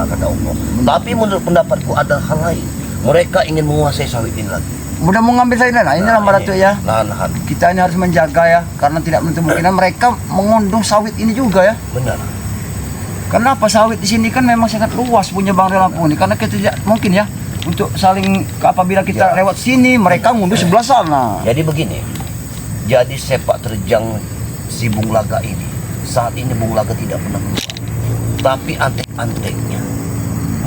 surga kata Allah. Tapi menurut pendapatku ada hal lain. Mereka ingin menguasai sawit ini lagi. Mudah mengambil saya nah ini lah Datuk ya. Lahan-lahan. Kita ini harus menjaga ya, karena tidak menutup kemungkinan mereka mengondong sawit ini juga ya. Benar. Kenapa sawit di sini kan memang sangat luas punya Bangre Lampung ini, karena kita tidak mungkin ya untuk saling apabila kita lewat sini mereka ngunduh sebelah sana. Jadi begini. Jadi sepak terjang si Bung Laga ini saat ini Bung Laga tidak pernah keluar. Tapi antek-anteknya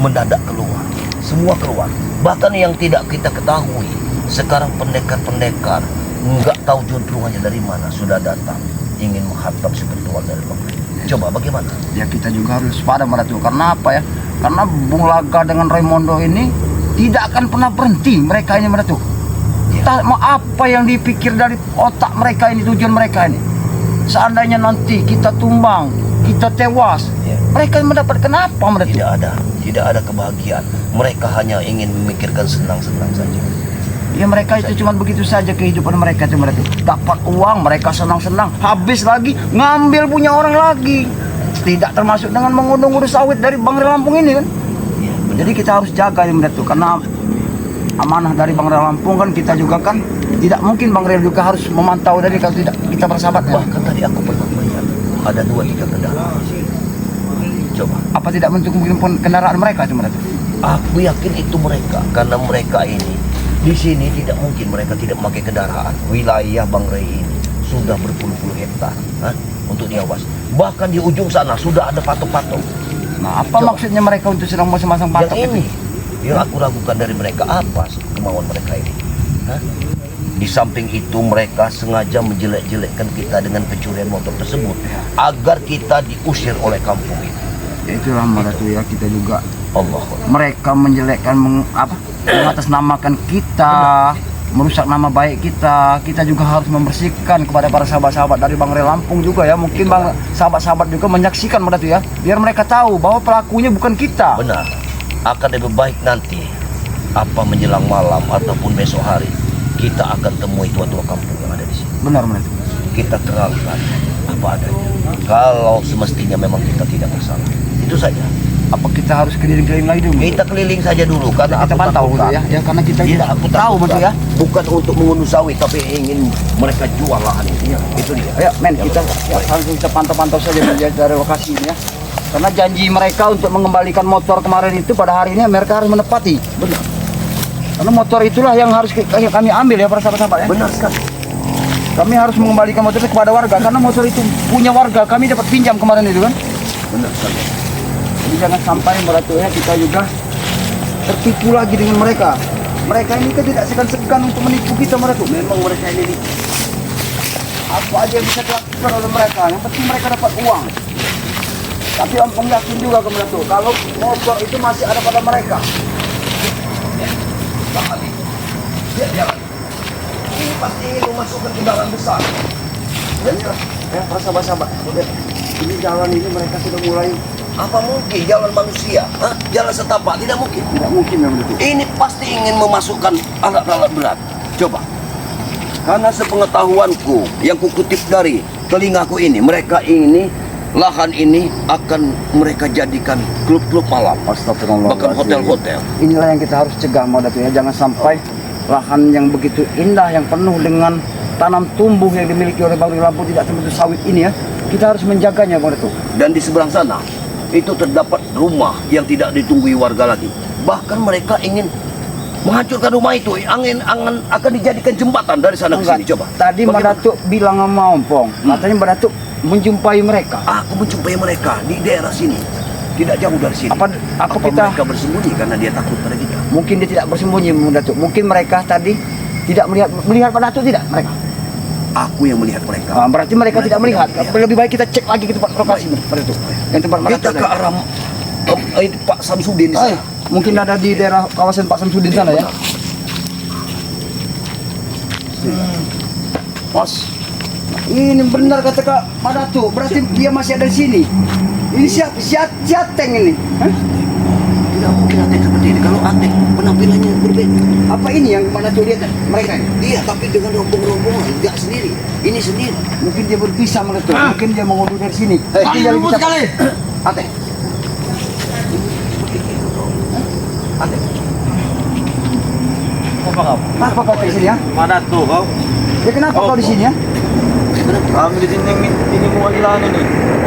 mendadak keluar. Semua keluar. Bahkan yang tidak kita ketahui sekarang pendekar-pendekar nggak tahu juntrungannya dari mana sudah datang ingin menghantam si ketua dari Bangre. Coba bagaimana? Ya kita juga harus pada Datuk. Karena apa ya? Karena Bung Laga dengan Raimondo ini tidak akan pernah berhenti mereka ini Datuk. Entah mau apa yang dipikir dari otak mereka ini, tujuan mereka ini. Seandainya nanti kita tumbang, kita tewas, mereka mendapatkan apa Datuk? Tidak ada kebahagiaan. Mereka hanya ingin memikirkan senang-senang saja. Ya mereka itu cuma begitu saja kehidupan mereka itu Datuk. Dapat uang mereka senang-senang, habis lagi ngambil punya orang lagi. Tidak termasuk dengan mengundung-undung sawit dari Bangre Lampung ini kan. Jadi kita harus jaga ini Datuk, karena amanah dari Bangre Lampung kan kita juga kan tidak mungkin Bangre juga harus memantau dari kalau tidak kita bersahabat. Bahkan tadi aku pernah melihat ada 2-3 kendaraan. Coba. Apa tidak bentuk mungkin kendaraan mereka itu Datuk? Aku yakin itu mereka, karena mereka ini di sini tidak mungkin mereka tidak memakai kendaraan. Wilayah Bangre ini sudah berpuluh-puluh hektar untuk diawas. Bahkan di ujung sana sudah ada patok-patok. Nah, apa maksudnya mereka untuk sedang masang patok yang ini? Yang aku ragukan dari mereka apa kemauan mereka ini? Di samping itu mereka sengaja menjelek-jelekkan kita dengan pencurian motor tersebut agar kita diusir oleh kampung ini. Itulah Datuk ya, kita juga Allah. Mereka menjelekkan mengatasnamakan kita, merusak nama baik kita. Kita juga harus membersihkan kepada para sahabat-sahabat dari Bangre Lampung juga ya. Mungkin sahabat-sahabat juga menyaksikan Datuk ya, biar mereka tahu bahwa pelakunya bukan kita. Benar. Akan lebih baik nanti apa menjelang malam ataupun besok hari kita akan temui tua-tua kampung yang ada di sini. Benar Datuk. Kita terangkan apa adanya. Kalau semestinya memang kita tidak bersalah. Itu saja. Apa kita harus keliling-keliling lagi dulu? Kita keliling saja dulu karena kita pantau dulu ya. Ya karena kita tidak aku tahu betul ya. Bukan untuk mengunduh sawit tapi ingin mereka jual lahan itu. Itu dia. Ayo men, kita langsung kita pantau-pantau saja dari lokasi ini ya. Karena janji mereka untuk mengembalikan motor kemarin itu pada hari ini mereka harus menepati. Benar. Karena motor itulah yang harus kami ambil ya para sahabat-sahabat ya. Benar sekali. Kami harus mengembalikan motor itu kepada warga karena motor itu punya warga. Kami dapat pinjam kemarin itu kan. Benar sekali. Jadi jangan sampai Datuk ya kita juga tertipu lagi dengan mereka. Mereka ini kan tidak segan-segan untuk menipu kita Datuk. Memang mereka ini apa aja yang bisa dilakukan oleh mereka. Yang penting mereka dapat uang. Tapi Om yakin juga Datuk kalau motor itu masih ada pada mereka. Ya. Ini pasti ingin memasukkan kendaraan besar. Ya, para sahabat-sahabat. Ini jalan ini mereka sudah mulai. Apa mungkin jalan manusia? Jalan setapak? Tidak mungkin. Tidak mungkin memang itu. Ini pasti ingin memasukkan alat-alat berat. Coba. Karena sepengetahuanku yang kukutip dari telingaku ini, mereka ini lahan ini akan mereka jadikan klub-klub malam. Astagfirullah. Bahkan hotel-hotel. Inilah yang kita harus cegah Datuk ya. Jangan sampai lahan yang begitu indah yang penuh dengan tanam tumbuh yang dimiliki oleh Bangre Lampung tidak seperti sawit ini ya. Kita harus menjaganya Datuk. Dan di seberang sana itu terdapat rumah yang tidak ditunggui warga lagi. Bahkan mereka ingin menghancurkan rumah itu. Angin akan dijadikan jembatan dari sana ke sini. Coba. Tadi Datuk bilang sama Ompong, katanya Datuk menjumpai mereka. Aku menjumpai mereka di daerah sini. Tidak jauh dari sini. Apa kita mereka bersembunyi karena dia takut pada kita? Mungkin dia tidak bersembunyi Datuk. Mungkin mereka tadi tidak melihat Datuk tidak mereka. Aku yang melihat mereka. Berarti mereka tidak melihat. Lebih baik kita cek lagi ke tempat lokasi itu. Yang tempat kita ke arah Pak Samsudin di sana. Mungkin ada di daerah kawasan Pak Samsudin sana ya. Mas, ini benar kata Kak Datuk. Berarti dia masih ada di sini. Ini siateng ini. Tidak mungkin Atek seperti ini. Kalau Atek penampilannya berbeda. Apa ini yang Datuk lihat mereka ini? Iya, tapi dengan rombong-rombongan, tidak sendiri. Ini sendiri. Mungkin dia berpisah Datuk. Mungkin dia mengunduh dari sini. Ribut sekali. Atek. Antek. Apa kau? Apa kau di sini ya? Mana tuh kau? Ya kenapa kau di sini ya? Kami di sini ini mau hilang ini.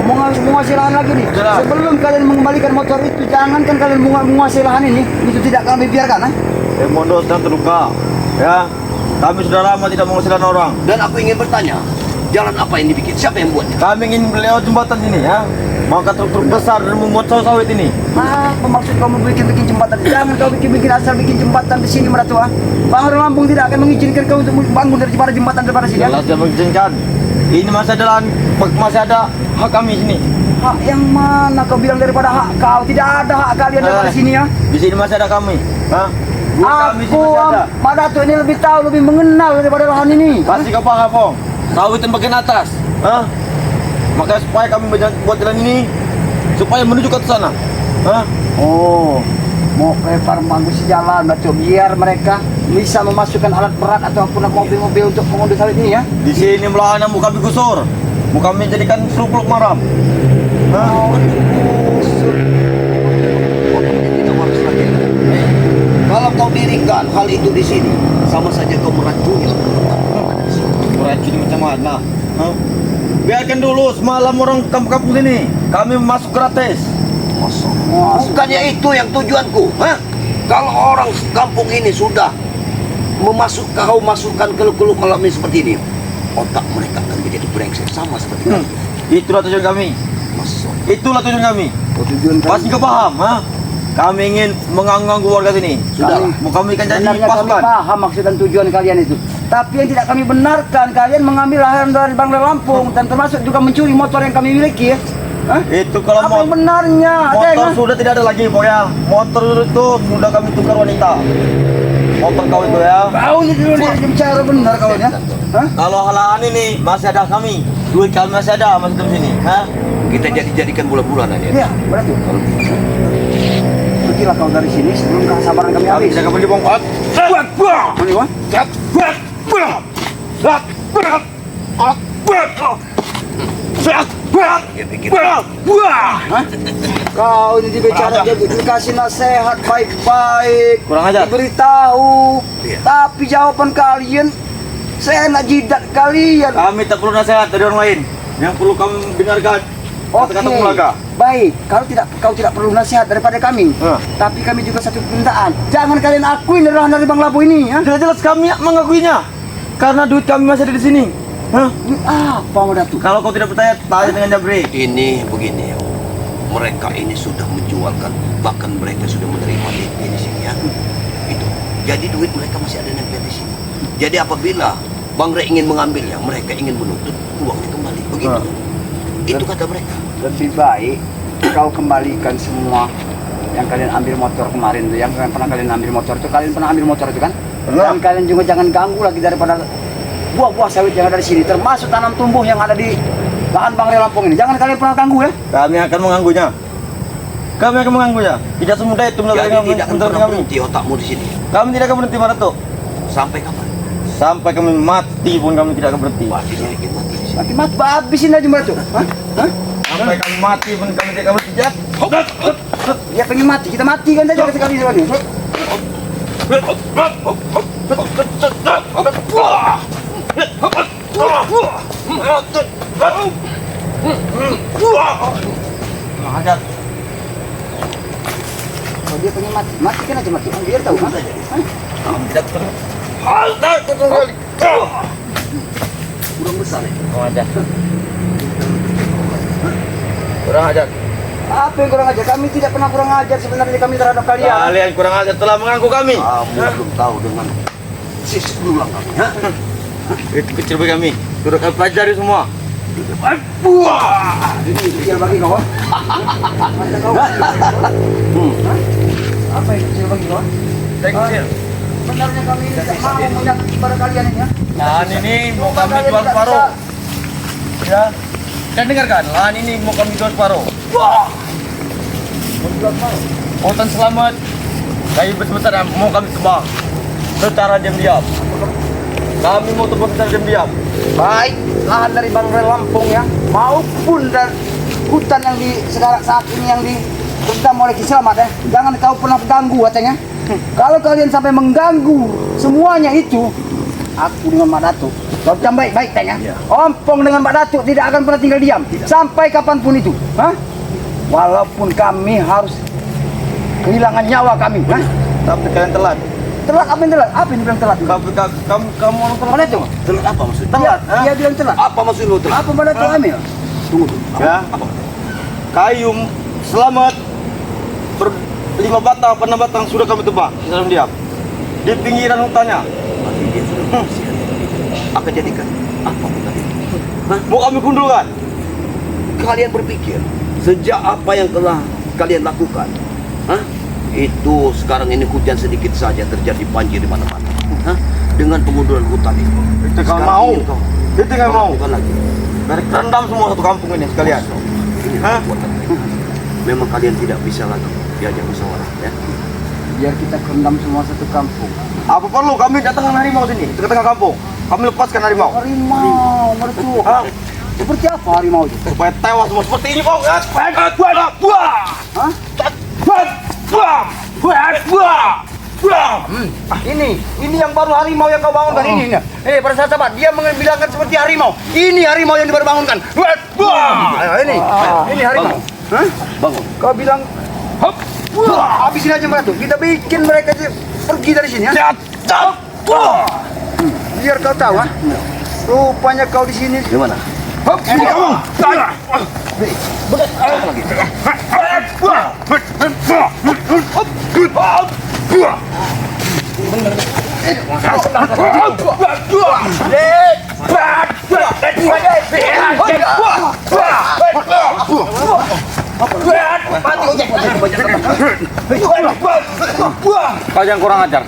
Mau ngasih lahan lagi nih. Jelas. Sebelum kalian mengembalikan motor itu, jangankan kalian menguasai lahan ini, itu tidak kami biarkan, ha? Mondo sedang terluka. Ya, kami sudah lama tidak menghasilkan orang. Dan aku ingin bertanya, jalan apa yang dibikin? Siapa yang buatnya? Kami ingin lewat jembatan sini ya. Maka truk-truk besar dan memuat sawit ini. Apa maksud kamu bikin jembatan? Jangan kau bikin asal bikin jembatan di sini, Meratu, ha? Bang Lampung tidak akan mengizinkan kau untuk bangun daripada jembatan daripada sini, ya? Jelas dia mengizinkan. Ini masih ada hak kami sini. Hak yang mana kau bilang daripada hak kau? Tidak ada hak kalian daripada sini, ya? Di sini masih ada kami. Hah? Kami sini Aku, masih ada. Pak Dato ini lebih tahu, lebih mengenal daripada lahan ini. Pasti kau paham, Fong. Sawit yang bagian atas. Hah? Maka supaya kami buat jalan ini supaya menuju ke sana. Hah? Oh, mau prepare bagus jalan, Dato, biar mereka bisa memasukkan alat berat ataupun mobil-mobil untuk mengunduh sawit ini, ya? Di sini melahan mau kami gusur. Mau kami jadikan seluk-seluk maram. Hah? Kalau kau dirikan hal itu di sini, sama saja kau meracuni. Meracuni macam mana? Hah? Biarkan dulu semalam orang kampung-kampung sini. Kami masuk gratis. Bukannya itu yang tujuanku, ha? Kalau orang kampung ini sudah kau masukkan keluh-keluh kalau ini seperti ini, otak mereka akan menjadi brengsek sama seperti kamu. Itulah tujuan kami. Masuk. Itulah tujuan kami. Tujuan Pasti kau paham, ha? Kami ingin mengganggu warga sini. Sudah. Mau kami ikan jadi Sebenarnya kami pasukan. paham maksud dan tujuan kalian itu. Tapi yang tidak kami benarkan, kalian mengambil lahan dari Bangla Lampung dan termasuk juga mencuri motor yang kami miliki, ya? Hah? Itu kalau Apa yang benarnya? Ada motor yang- sudah tidak ada lagi, pokoknya. Motor itu sudah kami tukar wanita. Motor kau itu ya. Kau ini dulu dia bicara benar kau ya? Hah? Kalau halalan ini masih ada kami. Duit kami masih ada masih di sini. Hah? Kita jadikan bulan-bulanan ya. Iya, berarti. Pergilah kau dari sini sebelum kesabaran kami Kami habis. tidak akan dibongkar. Mana, Wan? Ya pikir Hah? Kau ini dibicara dikasih nasihat baik-baik, Kurang ajar. diberitahu, Iya. tapi jawaban kalian saya nak jidat kalian. Kami tak perlu nasihat dari orang lain. Yang perlu kami dengarkan kata-kata Mulaga. Baik, kau tidak perlu nasihat daripada kami. Hah. Tapi kami juga satu permintaan. Jangan kalian akui lahan dari Bang Labu ini, ya. Jelas-jelas kami mengakuinya. Karena duit kami masih ada di sini. Hah? Apa mau Datuk? Kalau kau tidak percaya, tanya dengan Jabri. ini begini. Mereka ini sudah menjualkan, bahkan mereka sudah menerima DP di sini ya. Itu. Jadi duit mereka masih ada nempel di sini. Jadi apabila Bang Re ingin mengambilnya, mereka ingin menuntut uangnya kembali. Begitu. Itu kata mereka. Lebih baik kau kembalikan semua yang kalian ambil motor kemarin tuh, yang pernah kalian ambil motor itu, kalian pernah ambil motor itu kan? Pernah. Dan kalian juga jangan ganggu lagi daripada buah-buah sawit yang ada di sini, termasuk tanam tumbuh yang ada di lahan Bang Re Lampung ini. Jangan kalian pernah ganggu, ya. Kami akan mengganggunya. Kami akan mengganggunya. Tidak semudah itu Jadi menurut tidak akan pernah kami. berhenti otakmu di sini. Kami tidak akan berhenti pada itu. Sampai kapan? Sampai kami mati pun kami tidak akan berhenti. Wah, dia ingin mati di sini. Mati habisin aja Mbak tuh. Hah? Hah? Sampai kami mati pun kami tidak akan berhenti. Dia pengen mati, kita matikan saja sekali sekali. Hajar. Oh, dia pengen mati, matikan aja mati. Biar tahu. Hah? Hah? Kami tidak berhenti. Kurang besar ya. Kurang ajar. Kurang ajar. Apa yang kurang ajar? Kami tidak pernah kurang ajar sebenarnya kami terhadap kalian. Kalian kurang ajar telah mengganggu kami. Kamu belum tahu dengan sisi berulang kami. Ha? Itu kecil bagi kami. Sudah kami pelajari semua. Ini kecil bagi kau. Masa kau? Apa yang kecil bagi kau? Kecil. Sebenarnya kami tidak mau menyakiti pada kalian ini, ya. Lahan ini mau kami jual separuh. Ya. Dan dengarkan, lahan ini mau kami jual separuh. Hutan selamat. Kayu besar mau kami tebang secara diam-diam. Kami mau tebang secara diam-diam. Baik, lahan dari Bang Re Lampung, ya, maupun dari hutan yang di sekarang saat ini yang Redam oleh Ki Slamet ya. Jangan kau pernah ganggu katanya. Kalau kalian sampai mengganggu semuanya itu, aku dengan Mak Datuk, kau jam baik-baik tanya. Ompong dengan Mak Datuk tidak akan pernah tinggal diam sampai kapanpun itu. Hah? Walaupun kami harus kehilangan nyawa kami. Hah? Tapi kalian telat. Telat apa yang telat? Apa yang bilang telat? Kamu orang telat. Mana itu? Telat apa maksudnya? Telat. Dia bilang telat. Apa maksud lu telat? Apa Mak Datuk ambil? Tunggu. Ya. Kayu Slamet 5 batang, 6 batang sudah kami tebang dalam diam di pinggiran hutannya. Mati dia sudah bersih. Akan jadikan apa tadi? Mau kami gundulkan. Kalian berpikir sejak apa yang telah kalian lakukan, hah? Itu sekarang ini hujan sedikit saja terjadi banjir di mana-mana, hah? Dengan pengunduran hutan itu. Itu kalau Sekarang mau. ingin kau Itu nggak mau. lakukan lagi. Dari rendam semua satu kampung ini sekalian. Ini Hah? kekuatan. Memang kalian tidak bisa lagi diajak musyawarah, ya? Biar kita kerendam semua satu kampung. Apa perlu kami datangkan harimau sini ke tengah kampung? Kami lepaskan harimau. Harimau, mertua. Hah? Seperti apa harimau itu? Supaya tewas semua seperti ini kau. Hah? Ini yang baru harimau yang kau bangunkan ini. Para sahabat, dia membilangkan seperti harimau. Ini harimau yang baru bangunkan. Ini harimau. Hah? Bangun. Kau bilang, hop, habisin aja mereka tuh. Kita bikin mereka aja pergi dari sini. Ya. Biar kau tahu, ah. Rupanya kau di sini. Di mana? Hop, ini kamu. Kau jangan kurang ajar.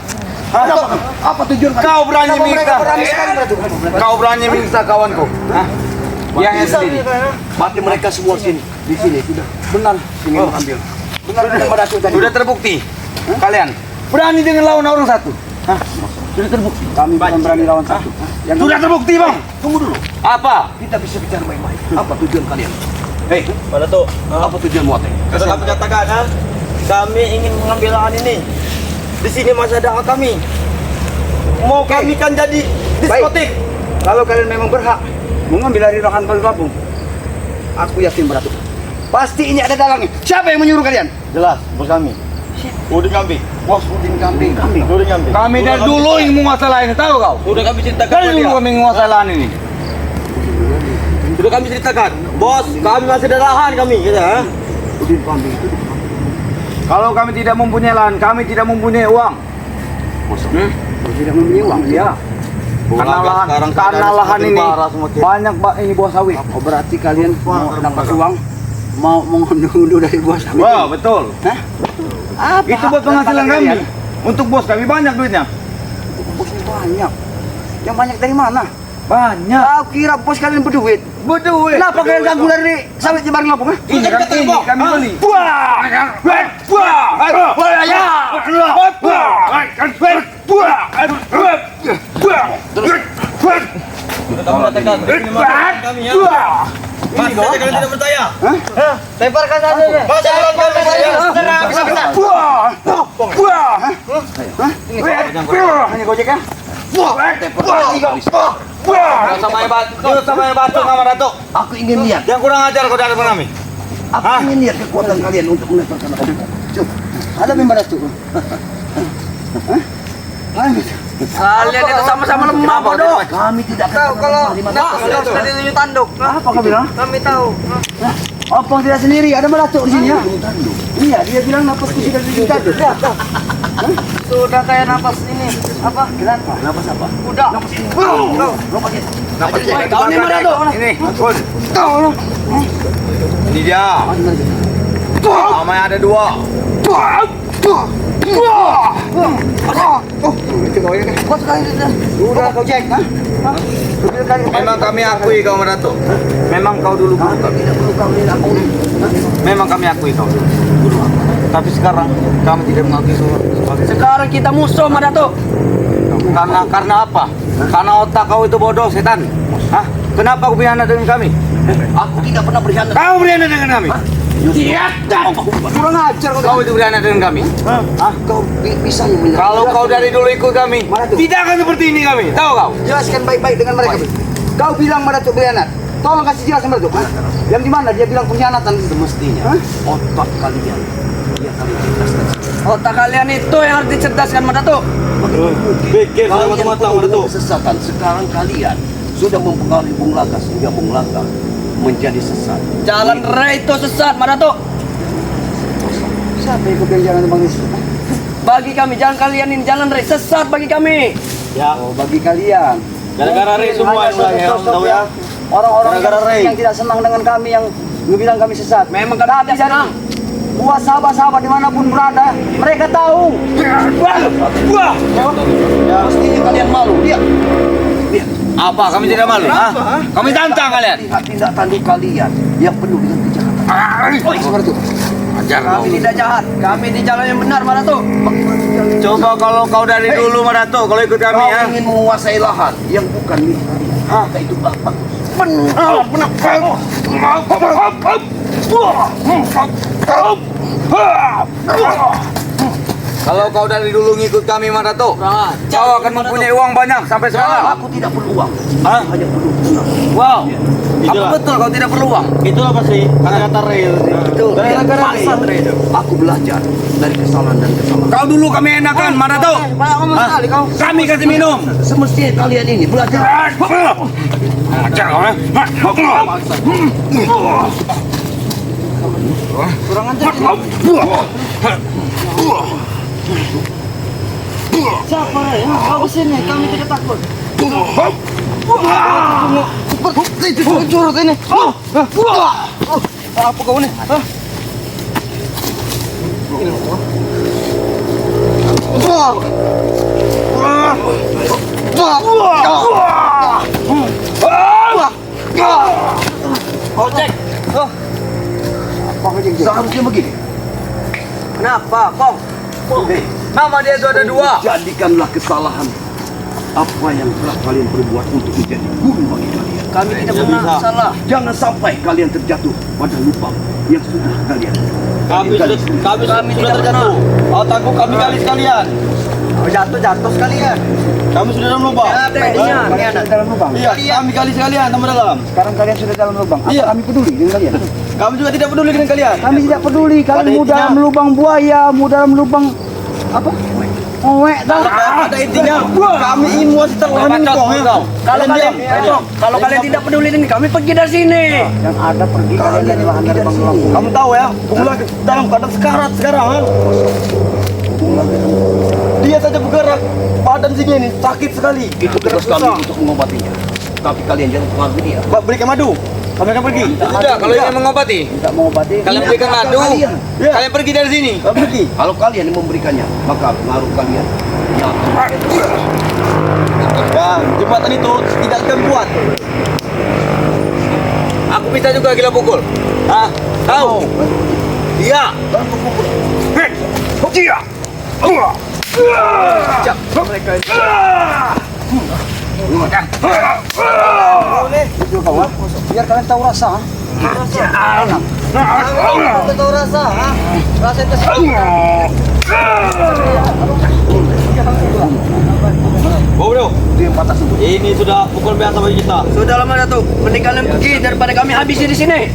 Apa tujuan Kau berani Kenapa mereka minta. berani sekali, Batu? Kau berani minta kawanku. Hah? Yang sendiri. Mati mereka semua sini. Di sini sudah. Benar. Sini mengambil. Benar Mak Datuk tadi. Sudah terbukti. Kalian berani dengan lawan orang satu. Hah? Sudah terbukti. Kami bukan berani lawan satu. Yang Sudah terbukti, Bang. Tunggu dulu. Apa? Kita bisa bicara baik-baik. Apa tujuan kalian? Hei, pada tuh. Apa tujuan muatnya? Sudah kami katakan, ha? Kami ingin mengambil lahan ini. Di sini masih ada hak kami. Mau kami kan jadi diskotik. Kalau kalian memang berhak mengambil dari lahan kampung, aku yakin Mak Datuk. Pasti ini ada dalangnya. Siapa yang menyuruh kalian? Jelas, bos kami. Udin kambing. Bos Udin Kambing. Udin kambing. Kami dari dulu yang menguasai lahan ini, tahu kau? Sudah kami ceritakan Dari ke dulu dia. kami menguasai lahan ini. Sudah kami ceritakan. Bos, kami masih ada lahan kami, gitu, ha? Udin Kambing itu. Kalau kami tidak mempunyai lahan, kami tidak mempunyai uang. Kau tidak mempunyai uang, ya. Karena lahan ini banyak ini buah sawit. Oh, berarti kalian mau dapat uang, mau mengunduh dari buah sawit. Wah, betul. Hah? Apa? Itu buat penghasilan Apa kami. kalian? Untuk bos kami banyak duitnya. Bosnya banyak. Yang banyak dari mana? Banyak. Kau kira bos kalian berduit? Berduit. Kenapa kalian ganggu dari sawit di Barang Lampung? Ini kan ini kami beli. Sudah kami katakan. Ini masalah kami, ya. Mas, saja kalian tidak percaya. Lemparkan saja deh. Masa lawan kami saya? Hanya gojek ya? Sama yang batu sama Datuk. Aku ingin lihat. Yang kurang ajar kau dari kami. Aku ingin lihat kekuatan kalian untuk melepaskan aku. Coba. Ada memang Datuk. Kalian itu sama-sama lemah, bodoh. Kami tidak akan Kalau menerima kalau sudah ditunjuk tanduk, Apa kau bilang? kami tahu. Opong tidak sendiri, ada Datuk di sini ya? Iya, dia bilang napasku sudah dijuta. Sudah kayak napas ini apa? Kenapa? Kenapa siapa? Kuda. Kau ini mana Datuk? Ini, Kau Ini dia. Sama yang ada dua. itu kau ya kan? Kau sekali sudah kau cek, ha? Memang kami akui kau Datuk. Memang kau dulu guru kami. Tidak perlu kau lihat aku. Memang kami akui kau dulu. Tapi sekarang kami tidak mengakui kau sebagai sekarang kita musuh, Mak Datuk. karena apa? Karena otak kau itu bodoh, setan. Hah? Kenapa kau berkhianat dengan kami? Aku tidak pernah berkhianat. Kau berkhianat dengan kami. Kurang ajar kau. Kau itu beranak dengan kami. Kau bisa menyerah. Kalau kau dari dulu ikut kami, Mana tuh? tidak akan seperti ini kami. Tahu kau? Jelaskan baik-baik dengan mereka. Kau bilang Madatuk berkhianat. Tolong kasih jelasan Madatuk. Yang di mana dia bilang pengkhianatan? Semestinya otak kalian yang kalian cerdaskan. Otak kalian itu yang harus dicerdaskan Madatuk. Pikir Kalian matang-matang penuh dengan itu. kesesatan. Sekarang kalian sudah mempengaruhi Bung Laga sehingga Bung Laga menjadi sesat. Jalan raya itu sesat Madatuk. Siapa yang kebilang jalan Bang Yesus? Bagi kami jalan kalian ini jalan raya sesat bagi kami. Ya, Oh, bagi kalian. gara-gara Ray semua Hanya yang bilang ya, sosok tahu ya. Orang-orang Gara-gara Ray. yang tidak senang dengan kami yang ngebilang kami sesat. Memang kami Tapi tidak senang. buat sahabat-sahabat dimanapun berada, mereka tahu. Pastinya kalian malu. Lihat. Apa? Kami tidak malu? Hah? Kami tantang kalian. Lihat tindak tanduk kalian yang penuh dengan kejahatan. Oh, seperti itu. Ajar Kami tidak jahat. Kami di jalan yang benar Madatuk. Coba kalau kau dari dulu Madatuk, kalau ikut kami Kau ya. ingin menguasai lahan yang bukan milik kalian. Maka itu bapak. Kalau kau dari dulu ngikut kami Madatuk, kau akan mempunyai uang banyak sampai sekarang. Aku tidak perlu uang. Hah? Hanya perlu tenang. Wow. Apa betul kau tidak perlu uang? Itu apa sih? Kata-kata real. Itu Gara-gara pasar itu. aku belajar dari kesalahan dan kesalahan. Kau dulu kami enakan Madatuk. Sekali kau. Kami kasih minum. Semestinya kalian ini belajar. Ajar kau ya. Kurang ajar. Siapa ya? Kau sini, kami tidak takut. Itu curut ini. Apa kau ini? Ojek. Seharusnya begini. Kenapa, Kong? Nama dia itu ada dua. Jadikanlah kesalahan apa yang telah kalian perbuat untuk menjadi guru bagi kalian. Kami tidak pernah salah. Jangan sampai kalian terjatuh pada lubang yang sudah kalian. Kami sudah terjatuh. Otakku kami kali sekalian. Jatuh sekalian. Kami sudah dalam lubang. Ya, Kalian sudah dalam lubang. Iya, kami kali sekalian tambah dalam. Sekarang kalian sudah dalam lubang. Apa Iya. kami peduli dengan kalian? Kami juga tidak peduli dengan kalian. Kami tidak peduli. Pada Kalian mau intinya- dalam lubang buaya, mau dalam lubang apa? Owek dah. Pada intinya kami ingin menguasai lahan kau ya. Kalau kalian, kalau kalian tidak peduli ini, kami pergi dari sini. Yang ada pergi kalian dari lahan dari Bang Lampung. Kamu tahu ya, Bung Laga dalam keadaan sekarat sekarang. Ha? Dia saja bergerak, badan sini ini sakit sekali. Itu tugas kami untuk mengobatinya. Tapi kalian jangan pengaruhi dia. Berikan madu. Kami akan pergi. Tidak, kalau ingin mengobati, Tidak mau obati. kalian berikan madu. Kalian. Ya. Kalian pergi dari sini. Kami pergi. Kalau kalian yang memberikannya, maka pengaruh kalian. Ya, jembatan itu tidak akan buat. Aku bisa juga gila pukul. Hah? Tahu? Iya. Dia. Mereka itu. Itu kau. Biar kalian tahu rasa. Tahu rasa, rasa itu. Oh, bro. Itu yang patah sebut. Ini sudah pukul biasa bagi kita. Sudah lama Datuk. Mending kalian pergi daripada kami habisi di sini.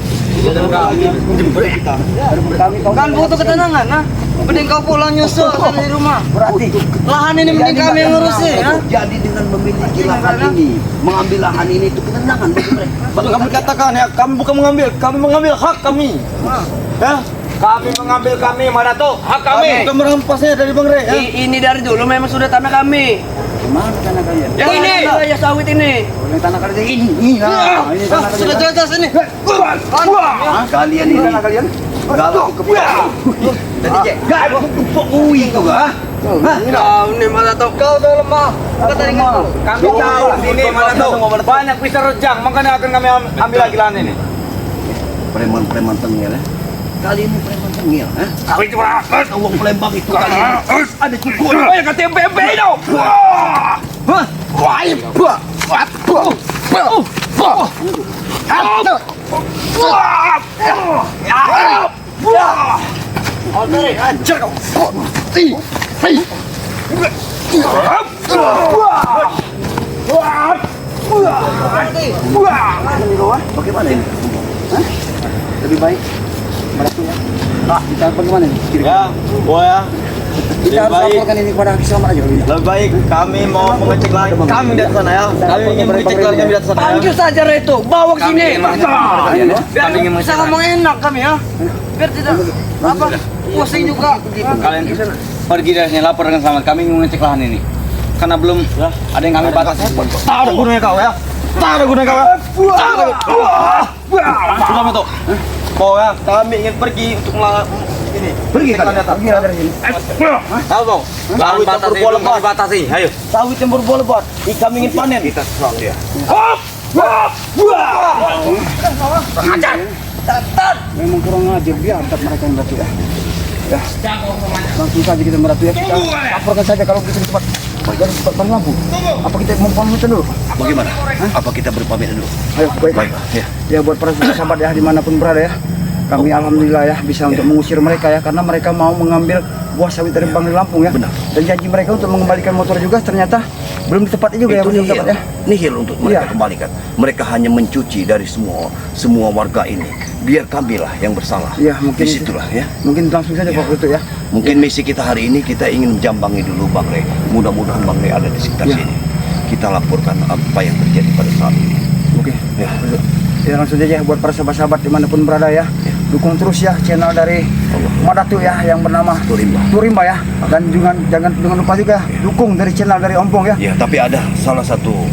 Kami kau Kan butuh ketenangan, nah. Mending kau pulang nyusul sana di rumah. berarti. Lahan ini mending kami yang ngurusin, ya. Jadi dengan memiliki lahan ini, mengambil lahan ini itu ketenangan bagi mereka. Betul kami katakan ya, kami bukan mengambil, kami mengambil hak kami. Ya, kami mengambil kami Madatuk, hak kami. Bukan merampasnya dari Bang Rey. Ya. Ini dari dulu memang sudah tanah kami. Mana tanah kalian? Yang ini, wilayah sawit ini. Yang tanah kalian ini. Nah, ini tanah kalian. Sudah jelas ini. Kalian Ini ini tanah kalian. galau kepada. Jadi Jack. Gak pokui itu ah. Kau ini malah tahu kau dah lemah. Kata dengan Kami tahu sini Madatuk banyak pisau rejang, makanya akan kami ambil lagi lahan ini. Preman-preman tengil ya. Kali ini preman tengil eh. Kau itu apa? Uang Palembang itu kali ini. Ada cukup. Ayo ke tempe itu. Hah? Wah, Ajar kau. Bagaimana ini? Lebih baik Meratu ya. Nah, kita bagaimana nih? Ya, ya. Kita harus baik. laporkan ini kepada Hakim Selamat aja. Lebih baik kami mau mengecek lagi. Kami di sana ya. Kami ingin mengecek lagi kami di sana ya. Panggil saja Reto, bawa ke sini. Kami ingin Bisa ngomong enak kami ya. Biar tidak apa pusing juga. Kalian pergi dari sini lapor dengan selamat. Kami ingin mengecek lahan ini. Karena belum ada yang kami batasi. Tak ada gunanya kau ya. Tak ada gunanya kau ya. Sudah betul. Kau ya, kami ingin pergi untuk ini. Pergi kalian. Pergi dari sini. Tahu kau? Sawit yang berbuah lebat. Batasi, ayo. Sawit yang berbuah lebat. Kami ingin panen. Kita serang dia. Memang kurang ajar biar angkat mereka yang Meratu ya. Ya. Langsung saja kita Meratu ya. Kita laporkan saja kalau kita cepat. Jangan cepat bang lampu. Apa kita mau pamit dulu? Bagaimana? Apa kita berpamit dulu? Ayo, baik. Baik, ya. Ya buat para sahabat ya dimanapun berada ya. Kami alhamdulillah ya bisa untuk mengusir mereka ya karena mereka mau mengambil buah sawit dari Bangli Lampung ya. Benar. Dan janji mereka untuk mengembalikan motor juga ternyata belum ditepati juga ya Itu belum nihil, tepat ya. nihil untuk mereka Iya. kembalikan. Mereka hanya mencuci dari semua warga ini. Biar kamilah yang bersalah. Iya, mungkin Disitulah ya. Mungkin langsung saja Pak itu ya. Mungkin misi kita hari ini kita ingin menjambangi dulu Bang Rey. Mudah-mudahan Bang Rey ada di sekitar Iya. sini. Kita laporkan apa yang terjadi pada saat ini. Oke. Ya. Ya langsung saja buat para sahabat-sahabat dimanapun berada ya. Dukung terus ya channel dari Madatu ya yang bernama Turimba ya. Dan jangan lupa juga dukung dari channel dari Ompong ya. Ya, tapi ada salah satu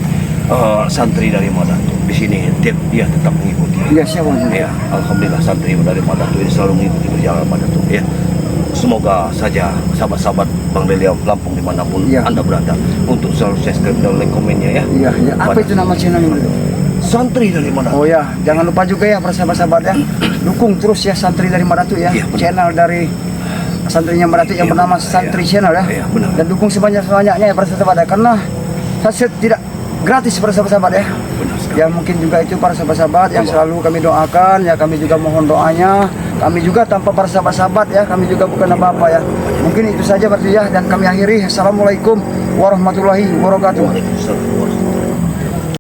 santri dari Madatu di sini dia tetap mengikuti. Iya siapa ini? Ya, alhamdulillah santri dari Madatu ini selalu mengikuti perjalanan Madatu ya. Semoga saja sahabat-sahabat Bang Rey Lampung dimanapun Iya. Anda berada untuk selalu subscribe dan like komennya ya. Iya, ya. Apa itu nama channel ini? Santri dari Madatu. Oh ya, jangan lupa juga ya para sahabat-sahabat ya. Dukung terus ya santri dari Madatu ya. Iya, benar. Channel dari santrinya Madatu yang Iya, bernama benar. Santri Iya. Channel ya. Iya, benar. Dan dukung sebanyak-banyaknya ya para sahabat ya karena saya tidak gratis para sahabat ya. Benar sekali. Ya mungkin juga itu para sahabat-sahabat yang selalu kami doakan ya, kami juga mohon doanya. Kami juga tanpa para sahabat-sahabat ya, kami juga bukan apa-apa ya. Mungkin itu saja berarti ya dan kami akhiri. Assalamualaikum warahmatullahi wabarakatuh. Waalaikumsalam warahmatullahi